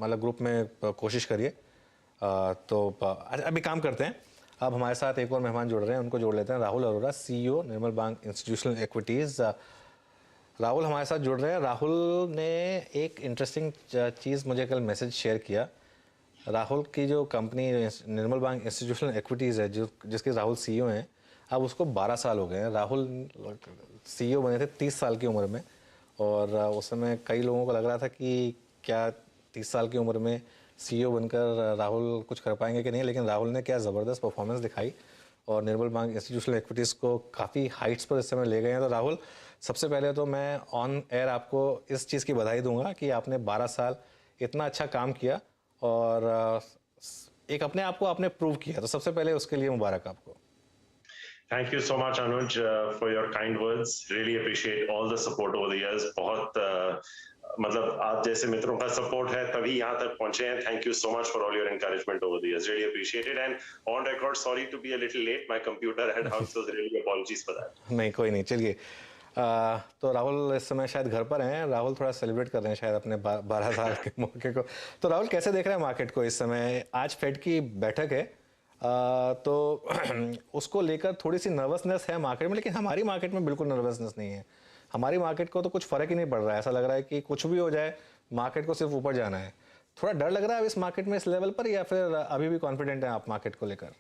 मतलब ग्रुप में कोशिश करिए। तो अभी काम करते हैं, अब हमारे साथ एक और मेहमान जुड़ रहे हैं, उनको जोड़ लेते हैं। राहुल अरोड़ा, सीईओ निर्मल बैंक इंस्टीट्यूशनल इक्विटीज़। राहुल हमारे साथ जुड़ रहे हैं। राहुल ने एक इंटरेस्टिंग चीज़ मुझे कल मैसेज शेयर किया। राहुल की जो कंपनी निर्मल बैंक इंस्टीट्यूशनल इक्विटीज़ है, जिसके राहुल सीईओ हैं, अब उसको 12 साल हो गए हैं। राहुल सीईओ बने थे 30 साल की उम्र में, और उस समय कई लोगों को लग रहा था कि क्या 30 साल की उम्र में सीईओ बनकर राहुल कुछ कर पाएंगे कि नहीं, लेकिन राहुल ने क्या ज़बरदस्त परफॉर्मेंस दिखाई और निर्मल बैंक इंस्टीट्यूशनल इक्विटीज़ को काफ़ी हाइट्स पर इस समय ले गए हैं। तो राहुल, सबसे पहले तो मैं ऑन एयर आपको इस चीज़ की बधाई दूंगा कि आपने 12 साल इतना अच्छा काम किया और एक अपने आप को आपने प्रूव किया, तो सबसे पहले उसके लिए मुबारक आपको। Thank you so much, Anuj, for your kind words. Really appreciate all the support over the years. बहुत मतलब आप जैसे मित्रों का सपोर्ट है तभी यहाँ तक पहुंचे हैं. Thank you so much for all your encouragement over the years. Really appreciate it. And on record, sorry to be a little late. My computer had hung, so really apologies for that. नहीं, कोई नहीं, चलिए। तो राहुल इस समय शायद घर पर हैं। राहुल थोड़ा सेलिब्रेट कर रहे हैं शायद अपने 12 साल के मौके को। तो राहुल, कैसे देख रहे हैं मार्केट को इस समय? आज फेड की बैठक है, तो उसको लेकर थोड़ी सी नर्वसनेस है मार्केट में, लेकिन हमारी मार्केट में बिल्कुल नर्वसनेस नहीं है। हमारी मार्केट को तो कुछ फर्क ही नहीं पड़ रहा है। ऐसा लग रहा है कि कुछ भी हो जाए, मार्केट को सिर्फ ऊपर जाना है। थोड़ा डर लग रहा है अब इस मार्केट में, इस लेवल पर, या फिर अभी भी कॉन्फिडेंट हैं आप मार्केट को लेकर?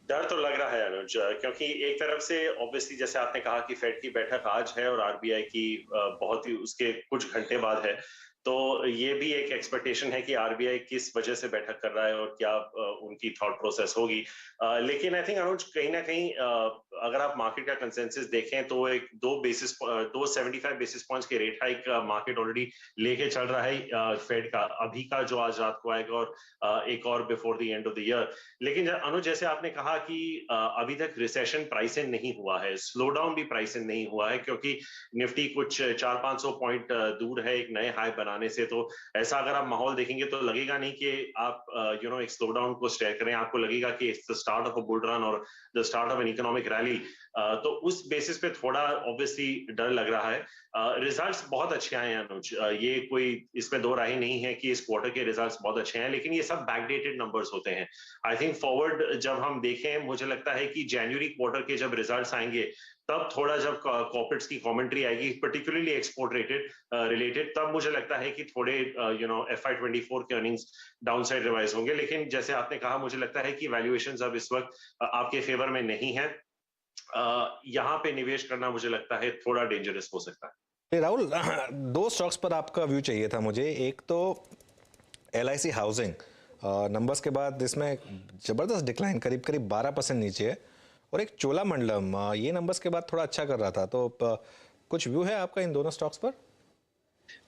डर तो लग रहा है अनुज, क्योंकि एक तरफ से ऑब्वियसली जैसे आपने कहा कि फेड की बैठक आज है और आरबीआई की बहुत ही उसके कुछ घंटे बाद है, तो ये भी एक एक्सपेक्टेशन है कि आरबीआई किस वजह से बैठक कर रहा है और क्या उनकी थॉट प्रोसेस होगी। लेकिन आई थिंक अनुज, कहीं ना कहीं अगर आप मार्केट का कंसेंसस देखें तो एक 275 बेसिस पॉइंट्स के रेट हाइक मार्केट ऑलरेडी लेके चल रहा है फेड का, अभी का जो आज रात को आएगा और एक और before the end of the year. लेकिन अनुज, जैसे आपने कहा कि अभी तक रिसेशन प्राइस इन नहीं हुआ है, स्लो डाउन भी प्राइस इन नहीं हुआ है, क्योंकि निफ्टी कुछ 400-500 पॉइंट दूर है एक नए हाई बनाने से। तो ऐसा अगर आप माहौल देखेंगे तो लगेगा नहीं कि आप एक स्लो डाउन को स्टेयर करें, आपको लगेगा कि it's the start of a bull run और the start of an economic rally. तो उस बेसिस पे थोड़ा ऑब्वियसली डर लग रहा है। रिजल्ट्स बहुत अच्छे आए हैं अनुज, ये कोई इसमें दो राय नहीं है कि इस क्वार्टर के रिजल्ट्स बहुत अच्छे हैं, लेकिन ये सब बैकडेटेड नंबर्स होते हैं। आई थिंक फॉरवर्ड जब हम देखें, मुझे लगता है कि जनवरी क्वार्टर के जब रिजल्ट्स आएंगे, तब थोड़ा जब कॉर्पोरेट्स की कमेंट्री आएगी, पर्टिकुलरली एक्सपोर्ट रिलेटेड, तब मुझे लगता है कि थोड़े FY24 के अर्निंग्स डाउनसाइड रिवाइज होंगे। लेकिन जैसे आपने कहा, मुझे लगता है कि वैल्यूएशंस अब इस वक्त आपके फेवर में नहीं है। यहाँ पे निवेश करना मुझे लगता है थोड़ा डेंजरस हो सकता है। राहुल, दो स्टॉक्स पर आपका व्यू चाहिए था मुझे। एक तो LIC हाउसिंग, नंबर्स के बाद इसमें जबरदस्त डिक्लाइन, करीब करीब 12% नीचे है, और एक चोलामंडलम, ये नंबर्स के बाद थोड़ा अच्छा कर रहा था। तो कुछ व्यू है आपका इन दोनों स्टॉक्स पर?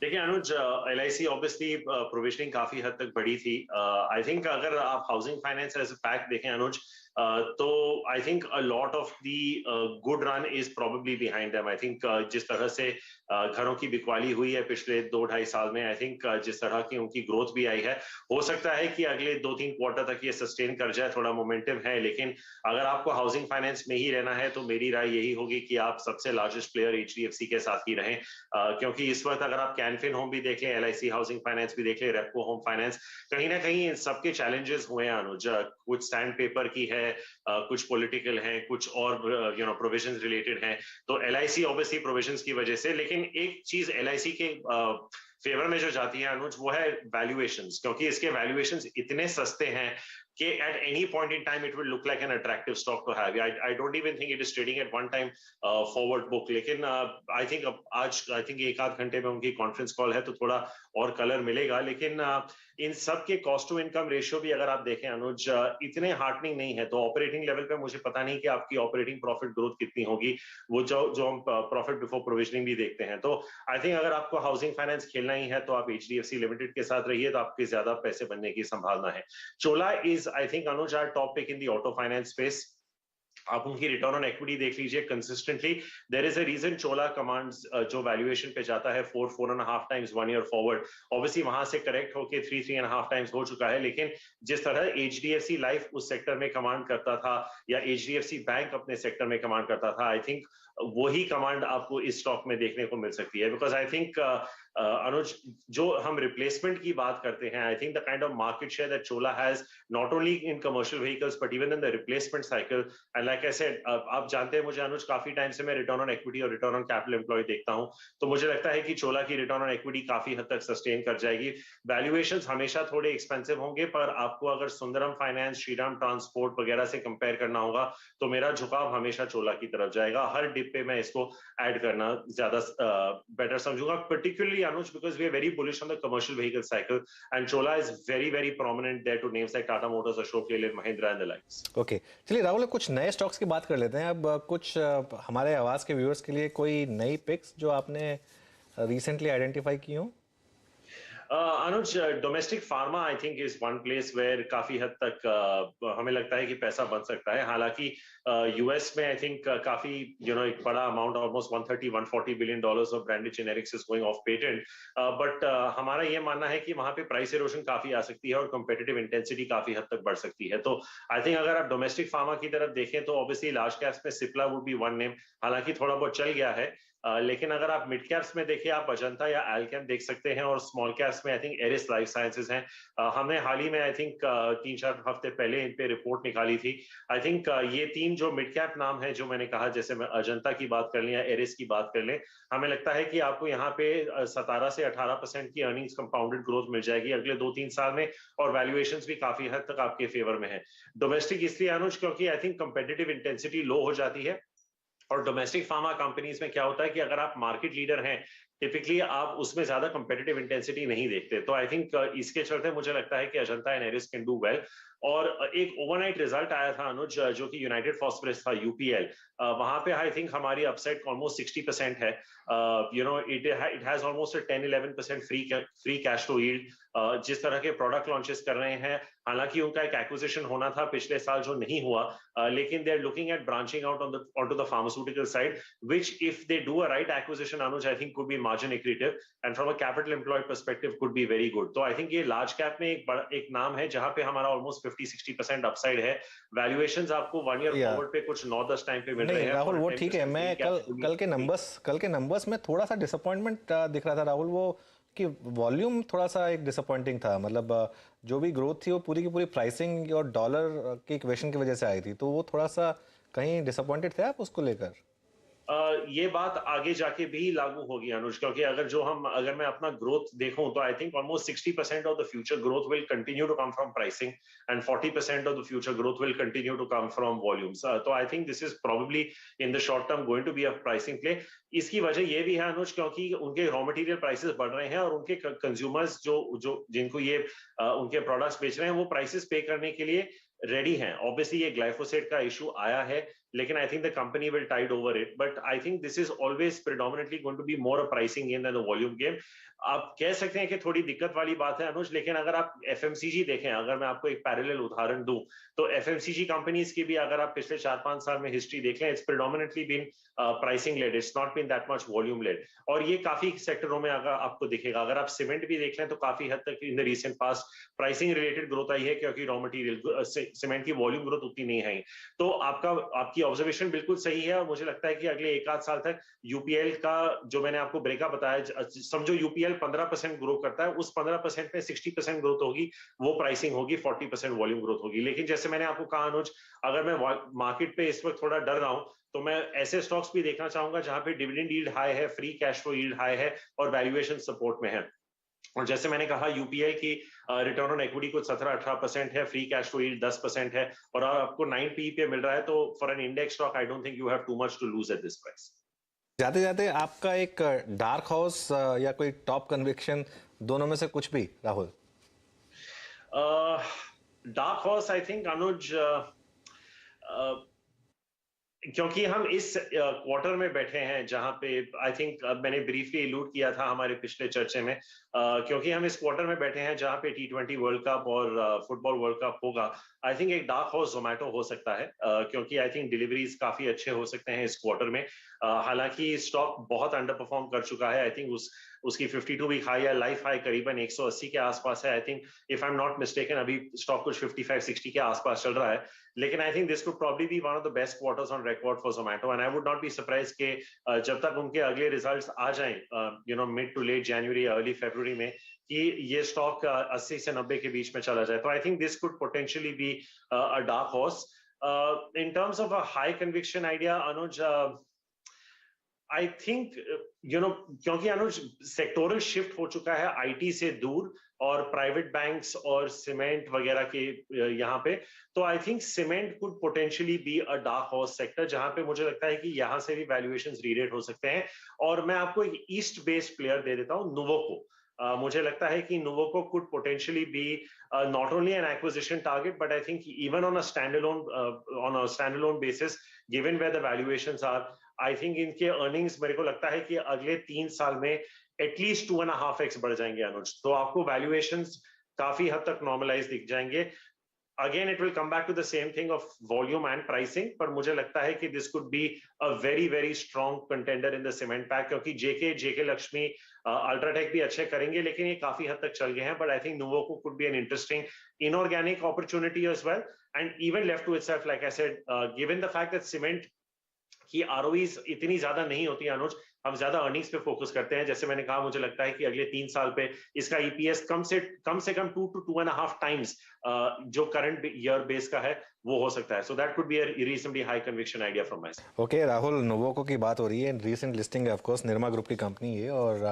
देखिए अनुज, LIC ऑब्वियसली प्रोविजनिंग काफी हद तक बढ़ी थी। आई थिंक अगर आप housing finance as a fact देखें अनुज, तो I think a lot of the good run is probably behind them. I think जिस तरह से घरों की बिकवाली हुई है पिछले 2-2.5 साल में, आई थिंक जिस तरह की उनकी ग्रोथ भी आई है, हो सकता है कि अगले 2-3 क्वार्टर तक ये सस्टेन कर जाए, थोड़ा मोमेंटम है। लेकिन अगर आपको हाउसिंग फाइनेंस में ही रहना है तो मेरी राय यही होगी कि आप सबसे लार्जेस्ट प्लेयर HDFC के साथ ही रहें, क्योंकि इस वक्त अगर आप कैनफिन होम भी देख लें, LIC हाउसिंग फाइनेंस भी देख लें, रेपको होम फाइनेंस, कहीं ना कहीं इन सबके चैलेंजेस हुए हैं अनुज। कुछ स्टैंड पेपर की है, कुछ पॉलिटिकल है, कुछ और प्रोविजंस रिलेटेड हैं। तो LIC ऑब्वियसली प्रोविजंस की वजह से, लेकिन एक चीज LIC के फेवर में जो जाती है अनुज, वो है वैल्यूएशंस, क्योंकि इसके वैल्यूएशंस इतने सस्ते हैं कि at any point in time it will look like an attractive stock to have. I don't even think it is trading at one time forward book. लेकिन I think आज I think एक आध घंटे में उनकी कॉन्फ्रेंस कॉल है तो थोड़ा और कलर मिलेगा। लेकिन इन सब के कॉस्ट टू इनकम रेशियो भी अगर आप देखें अनुज, इतने हार्टनिंग नहीं है। तो ऑपरेटिंग लेवल पे मुझे पता नहीं कि आपकी ऑपरेटिंग प्रॉफिट ग्रोथ कितनी होगी, वो जो हम प्रॉफिट बिफोर प्रोविजनिंग भी देखते हैं। तो आई थिंक अगर आपको हाउसिंग फाइनेंस खेलना ही है तो आप HDFC लिमिटेड के साथ रहिए, तो आपके ज्यादा पैसे बनने की संभावना है। चोला is I think Anuj our top pick in the auto finance space. आप उनकी रिटर्न ऑन इक्विटी देख लीजिए consistently, there is a reason Chola commands जो वैल्यूएशन पे जाता है 4.5 टाइम्स 1 ईयर फॉरवर्ड। ऑब्वियसली वहां से करेक्ट होके 3.5 टाइम्स हो चुका है, लेकिन जिस तरह HDFC लाइफ उस सेक्टर में कमांड करता था या HDFC बैंक अपने सेक्टर में कमांड करता था, आई थिंक वही कमांड आपको इस स्टॉक में देखने को मिल सकती है। बिकॉज आई थिंक अनुज, जो हम रिप्लेसमेंट की बात करते हैं, I think the kind of market share that Chola has not only in commercial vehicles but even in the replacement cycle, and like I said, आप जानते हैं मुझे अनुज, काफी टाइम से मैं रिटर्न ऑन इक्विटी और रिटर्न ऑन कैपिटल एम्प्लॉय देखता हूं, तो मुझे लगता है कि चोला की रिटर्न ऑन इक्विटी काफी हद तक सस्टेन कर जाएगी। वैल्यूएशंस हमेशा थोड़े एक्सपेंसिव होंगे, पर आपको अगर सुंदरम फाइनेंस, श्रीराम ट्रांसपोर्ट वगैरह से कंपेयर करना होगा तो मेरा झुकाव हमेशा चोला की तरफ जाएगा। हर डिप पे मैं इसको ऐड करना ज्यादा better समझूंगा, particularly Anuj, because we are very bullish on the commercial vehicle cycle, and Chola is very very prominent there to names like Tata Motors, Ashok Leyland, Mahindra and the likes. Okay, चलिए राहुल, कुछ नए stocks की बात कर लेते हैं। अब कुछ हमारे आवाज के व्यूअर्स के लिए कोई नई पिक्स जो आपने रिसेंटली आइडेंटिफाई की हो? Anuj, domestic pharma I think is one place where काफी हद तक हमें लगता है कि पैसा बन सकता है। हालांकि यूएस में आई थिंक काफी एक बड़ा amount, almost 130-140 billion dollars of branded generics is going of patent, but हमारा ये मानना है कि वहां पे प्राइस इरोशन काफी आ सकती है और कंपेटिटिव इंटेंसिटी काफी हद तक बढ़ सकती है। तो आई थिंक अगर आप डोमेस्टिक फार्मा की तरफ देखें तो ऑब्वियसली लार्ज कैप्स में Cipla would be one name, हालांकि थोड़ा बहुत चल गया है, लेकिन अगर आप मिड कैप्स में देखिए, आप अजंता या एल्केम देख सकते हैं, और स्मॉल कैप्स में I think Eris life sciences हैं। हमने हाल ही में आई थिंक 3-4 हफ्ते पहले इन पे रिपोर्ट निकाली थी। आई थिंक ये तीन जो मिड कैप नाम है जो मैंने कहा, जैसे मैं अजंता की बात कर लें या एरिस की बात कर लें, हमें लगता है कि आपको यहाँ पे 17 से 18% की अर्निंग्स कंपाउंडेड ग्रोथ मिल जाएगी अगले 2-3 साल में, और वैल्यूएशंस भी काफी हद तक आपके फेवर में है। डोमेस्टिक इसलिए अनुज क्योंकि आई थिंक कंपेटिटिव इंटेंसिटी लो हो जाती है, और डोमेस्टिक फार्मा कंपनीज में क्या होता है कि अगर आप मार्केट लीडर हैं, टिपिकली आप उसमें ज्यादा कंपेटिटिव इंटेंसिटी नहीं देखते। तो आई थिंक इसके चलते मुझे लगता है कि Ajanta and Eris can do well. और एक ओवरनाइट रिजल्ट आया था अनुज, जो कि यूनाइटेड फॉस्फोरस था, यूपीएल, वहां पे आई थिंक हमारी अपसाइड ऑलमोस्ट 60% है। It has almost 10-11% free cash flow yield. जिस तरह के प्रोडक्ट लॉन्चेस कर रहे हैं, हालांकि उनका एक एक्विजिशन होना था पिछले साल जो नहीं हुआ, लेकिन they are looking at branching out on to the pharmaceutical side, which if they do a right acquisition Anuj, I think could be margin accretive and from a capital employed perspective could be very good. तो I think ये large cap में एक नाम है जहां पे हमारा almost 50-60% upside है। वैल्यूएशंस आपको 1 ईयर फॉरवर्ड पे कुछ 9-10 टाइम पे मिल रहे हैं। राहुल वो ठीक है, मैं कल के नंबर्स में थोड़ा सा डिसअपॉइंटमेंट दिख रहा था राहुल, वो कि वॉल्यूम थोड़ा सा एक डिसअपॉइंटिंग था। मतलब जो भी ग्रोथ थी वो पूरी की पूरी प्राइसिंग और डॉलर के इक्वेशन की वजह से आई थी, तो वो थोड़ा सा कहीं डिसअपॉइंटेड थे आप उसको लेकर? ये बात आगे जाके भी लागू होगी अनुज, क्योंकि अगर मैं अपना ग्रोथ देखूं तो I think almost 60% of the future growth will continue to come from pricing and 40% of the future growth will continue to come from volumes. तो I think this is probably in the short term going to be a pricing play. इसकी वजह ये भी है अनुज, क्योंकि उनके raw material prices बढ़ रहे हैं और उनके कंज्यूमर्स जो जिनको ये उनके प्रोडक्ट्स बेच रहे हैं, वो प्राइसेस पे करने के लिए रेडी हैं। ऑब्वियसली ये ग्लाइफोसेट का इशू आया है, लेकिन I think the company will tide over it. But I think this is always predominantly going to be more a pricing game than a volume game. आप कह सकते हैं कि थोड़ी दिक्कत वाली बात है अनुज, लेकिन अगर आप FMCG देखें, अगर मैं आपको एक पैरेलल उदाहरण दूं, तो FMCG कंपनीज की भी अगर आप पिछले 4-5 साल में हिस्ट्री देख लें, it's predominantly been pricing led, it's not been that much volume led. और ये काफी सेक्टरों में अगर आपको दिखेगा, अगर आप सीमेंट भी देख लें तो काफी हद तक in the recent past pricing related growth आई है, क्योंकि रॉ मटेरियल सीमेंट की वॉल्यूम ग्रोथ उतनी नहीं है। तो आपकी ऑब्जर्वेशन बिल्कुल सही है, और मुझे लगता है कि अगले 1-8 साल तक यूपीएल का जो मैंने आपको ब्रेकअप बताया, समझो यूपीएल 15% ग्रो करता है, उस 15% में 60% ग्रोथ होगी, वो प्राइसिंग होगी, 40% वॉल्यूम ग्रोथ होगी। लेकिन जैसे मैंने आपको कहा अनुज, अगर मैं मार्केट पे इस वक्त थोड़ा डर रहा हूं, तो मैं ऐसे स्टॉक्स भी देखना चाहूंगा जहां पे डिविडेंड यील्ड हाई है, free cash flow yield high है और वैल्यूएशन सपोर्ट में है। और जैसे मैंने कहा, यूपीआई की रिटर्न ऑन इक्विटी कुछ 17-18% है, फ्री कैश फ्लो यील्ड 10% है, और आपको 9 पी पे मिल रहा है, तो for an index stock I don't think you have too much to lose at this price. जाते जाते आपका एक डार्क हॉर्स या कोई टॉप कन्विक्शन, दोनों में से कुछ भी Rahul? Dark horse I think Anuj, क्योंकि हम इस क्वार्टर में बैठे हैं जहां पे आई थिंक मैंने ब्रीफली अलूड किया था हमारे पिछले चर्चे में, क्योंकि हम इस क्वार्टर में बैठे हैं जहां पे T20 वर्ल्ड कप और फुटबॉल वर्ल्ड कप होगा। आई थिंक एक डार्क हॉर्स जोमेटो हो सकता है, क्योंकि आई थिंक डिलीवरीज काफी अच्छे हो सकते हैं इस क्वार्टर में। हालांकि स्टॉक बहुत अंडर परफॉर्म कर चुका है, आई थिंक उसकी 52 वीक हाई या लाइफ हाई करीबन 180 के आसपास है। I think if I am not mistaken अभी स्टॉक कुछ 55-60 के आसपास चल रहा है, लेकिन आई think this could probably be one of the best quarters on record for Zomato and I would not be surprise के जब तक उनके अगले रिजल्ट्स आ जाएं मिड टू लेट जनवरी या अर्ली फरवरी में कि ये स्टॉक 80 से 90 के बीच में चला जाए। तो I think this could potentially be a dark horse in terms of a high conviction idea, Anuj, I think क्योंकि अनुज सेक्टोरल शिफ्ट हो चुका है आईटी से दूर और प्राइवेट बैंक्स और सीमेंट वगैरह के यहाँ पे, तो I think cement could potentially be a dark horse sector जहां पे मुझे लगता है कि यहाँ से भी वैल्यूएशंस रीरेट हो सकते हैं। और मैं आपको एक ईस्ट बेस्ड प्लेयर दे देता हूँ, नुवोको। मुझे लगता है कि Nuvoco could potentially be not only an acquisition target, but I think even on a standalone basis, given where the valuations are, I think इनके earnings मेरे को लगता है कि अगले 3 साल में एटलीस्ट 2.5x बढ़ जाएंगे अनुज। तो आपको valuations काफी हद तक normalize दिख जाएंगे। Again, it will come back to the same thing of volume and pricing, पर मुझे लगता है कि this could be a very very strong contender in the cement pack क्योंकि JK लक्ष्मी अल्ट्राटेक भी अच्छे करेंगे, लेकिन ये काफी हद तक चल गए हैं। But I think Nuvoco could be an interesting inorganic opportunity as well, and even left to itself, like I said, given the fact that cement की ROEs इतनी ज्यादा नहीं होती अनुज, हम ज्यादा अर्निंग्स पे फोकस करते हैं। जैसे मैंने कहा, मुझे लगता है कि अगले 3 साल पे इसका EPS कम से कम 2 to 2.5 times जो करंट ईयर बेस का है वो हो सकता है। So that could be a reasonably high conviction idea from my side. Okay Rahul, Nuvoco की बात हो रही है, रीसेंट लिस्टिंग है ऑफ कोर्स, निरमा ग्रुप की कंपनी है और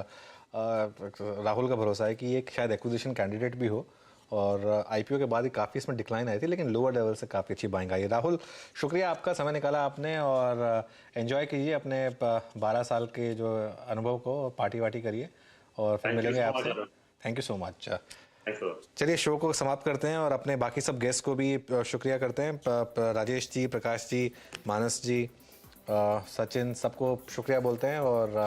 राहुल का भरोसा है कि ये शायद एक्विजिशन कैंडिडेट भी हो और आईपीओ के बाद ही काफ़ी इसमें डिक्लाइन आई थी, लेकिन लोअर लेवल से काफ़ी अच्छी बाइंग आई है। राहुल, शुक्रिया आपका, समय निकाला आपने और एंजॉय कीजिए अपने 12 साल के जो अनुभव को, पार्टी वार्टी करिए और फिर मिलेंगे आपसे। Thank you so much. चलिए शो को समाप्त करते हैं और अपने बाकी सब गेस्ट को भी शुक्रिया करते हैं, राजेश जी, प्रकाश जी, मानस जी, सचिन, सबको शुक्रिया बोलते हैं और